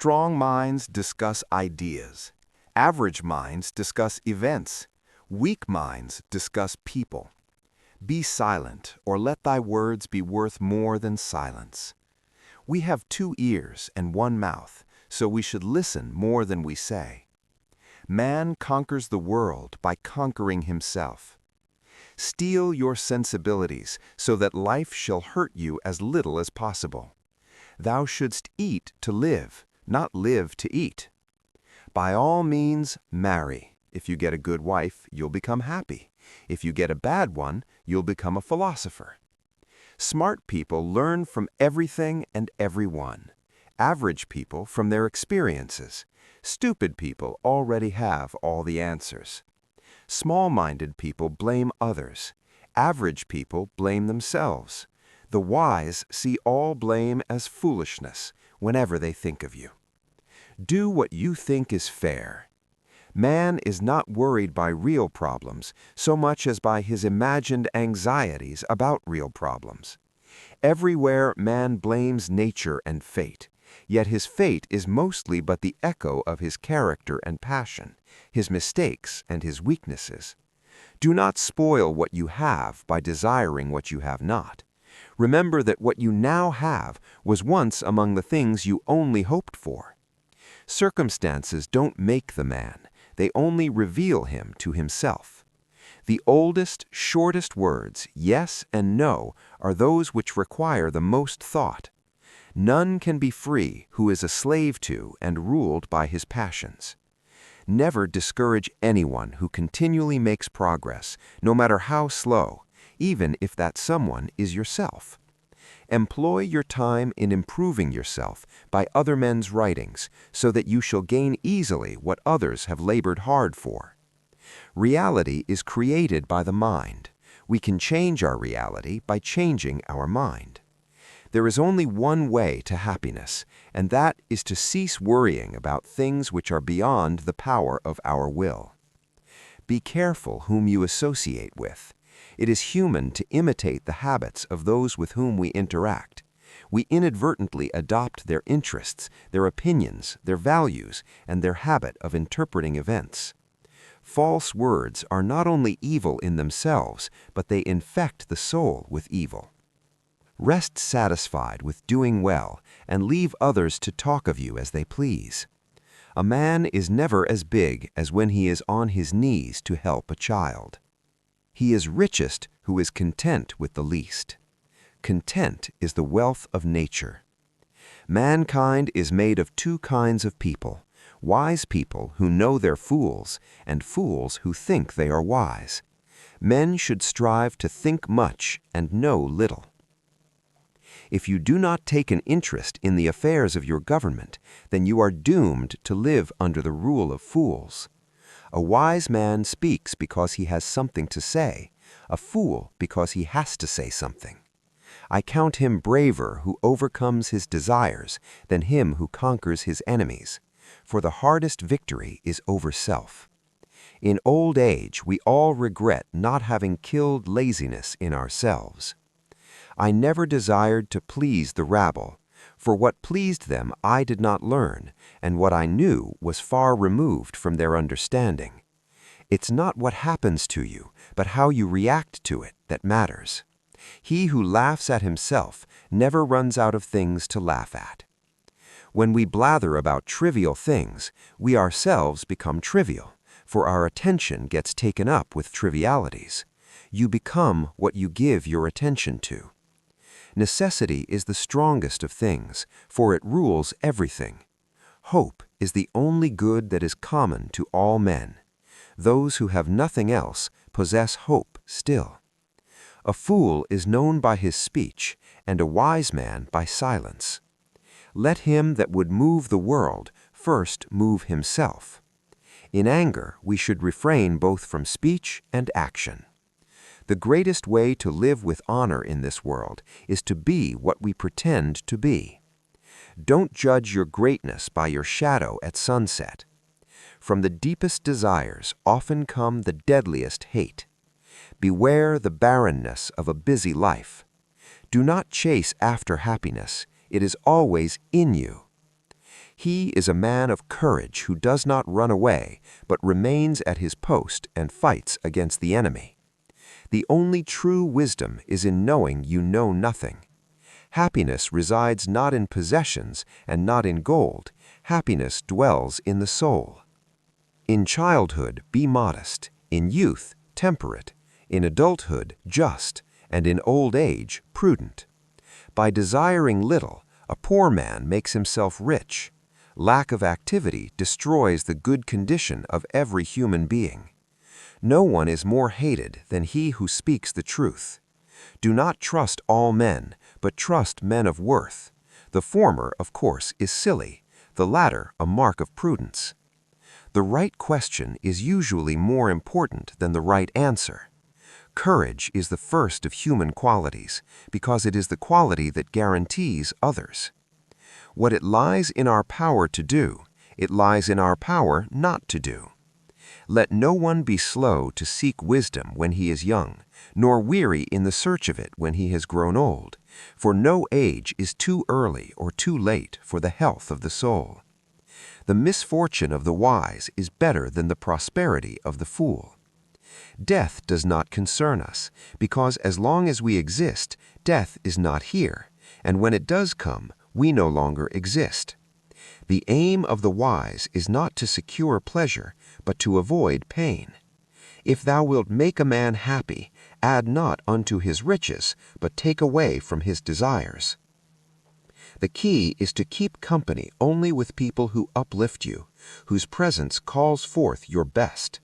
Strong minds discuss ideas. Average minds discuss events. Weak minds discuss people. Be silent, or let thy words be worth more than silence. We have 2 ears and 1 mouth, so we should listen more than we say. Man conquers the world by conquering himself. Steel your sensibilities so that life shall hurt you as little as possible. Thou shouldst eat to live, not live to eat. By all means, marry. If you get a good wife, you'll become happy. If you get a bad one, you'll become a philosopher. Smart people learn from everything and everyone. Average people from their experiences. Stupid people already have all the answers. Small-minded people blame others. Average people blame themselves. The wise see all blame as foolishness whenever they think of you. Do what you think is fair. Man is not worried by real problems so much as by his imagined anxieties about real problems. Everywhere man blames nature and fate, yet his fate is mostly but the echo of his character and passion, his mistakes and his weaknesses. Do not spoil what you have by desiring what you have not. Remember that what you now have was once among the things you only hoped for. Circumstances don't make the man, they only reveal him to himself. The oldest, shortest words, yes and no, are those which require the most thought. None can be free who is a slave to and ruled by his passions. Never discourage anyone who continually makes progress, no matter how slow, even if that someone is yourself. Employ your time in improving yourself by other men's writings, so that you shall gain easily what others have labored hard for. Reality is created by the mind. We can change our reality by changing our mind. There is only one way to happiness, and that is to cease worrying about things which are beyond the power of our will. Be careful whom you associate with. It is human to imitate the habits of those with whom we interact. We inadvertently adopt their interests, their opinions, their values, and their habit of interpreting events. False words are not only evil in themselves, but they infect the soul with evil. Rest satisfied with doing well, and leave others to talk of you as they please. A man is never as big as when he is on his knees to help a child. He is richest who is content with the least. Content is the wealth of nature. Mankind is made of 2 kinds of people: wise people who know they're fools, and fools who think they are wise. Men should strive to think much and know little. If you do not take an interest in the affairs of your government, then you are doomed to live under the rule of fools. A wise man speaks because he has something to say, a fool because he has to say something. I count him braver who overcomes his desires than him who conquers his enemies, for the hardest victory is over self. In old age, we all regret not having killed laziness in ourselves. I never desired to please the rabble, for what pleased them I did not learn, and what I knew was far removed from their understanding. It's not what happens to you, but how you react to it that matters. He who laughs at himself never runs out of things to laugh at. When we blather about trivial things, we ourselves become trivial, for our attention gets taken up with trivialities. You become what you give your attention to. Necessity is the strongest of things, for it rules everything. Hope is the only good that is common to all men. Those who have nothing else possess hope still. A fool is known by his speech, and a wise man by silence. Let him that would move the world first move himself. In anger, we should refrain both from speech and action. The greatest way to live with honor in this world is to be what we pretend to be. Don't judge your greatness by your shadow at sunset. From the deepest desires often come the deadliest hate. Beware the barrenness of a busy life. Do not chase after happiness. It is always in you. He is a man of courage who does not run away, but remains at his post and fights against the enemy. The only true wisdom is in knowing you know nothing. Happiness resides not in possessions and not in gold. Happiness dwells in the soul. In childhood, be modest. In youth, temperate. In adulthood, just. And in old age, prudent. By desiring little, a poor man makes himself rich. Lack of activity destroys the good condition of every human being. No one is more hated than he who speaks the truth. Do not trust all men, but trust men of worth. The former, of course, is silly, the latter a mark of prudence. The right question is usually more important than the right answer. Courage is the first of human qualities, because it is the quality that guarantees others. What it lies in our power to do, it lies in our power not to do. Let no one be slow to seek wisdom when he is young, nor weary in the search of it when he has grown old, for no age is too early or too late for the health of the soul. The misfortune of the wise is better than the prosperity of the fool. Death does not concern us, because as long as we exist, death is not here, and when it does come, we no longer exist. The aim of the wise is not to secure pleasure, but to avoid pain. If thou wilt make a man happy, add not unto his riches, but take away from his desires. The key is to keep company only with people who uplift you, whose presence calls forth your best.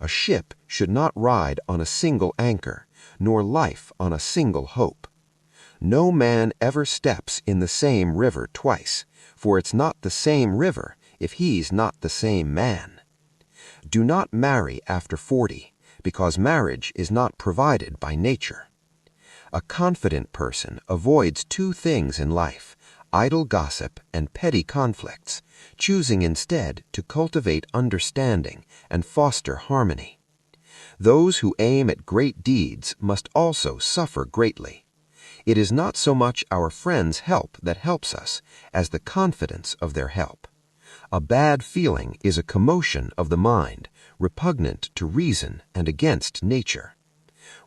A ship should not ride on a single anchor, nor life on a single hope. No man ever steps in the same river twice, for it's not the same river if he's not the same man. Do not marry after 40, because marriage is not provided by nature. A confident person avoids two things in life, idle gossip and petty conflicts, choosing instead to cultivate understanding and foster harmony. Those who aim at great deeds must also suffer greatly. It is not so much our friends' help that helps us as the confidence of their help. A bad feeling is a commotion of the mind, repugnant to reason and against nature.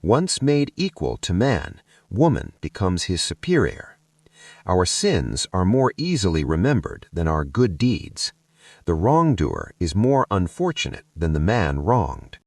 Once made equal to man, woman becomes his superior. Our sins are more easily remembered than our good deeds. The wrongdoer is more unfortunate than the man wronged.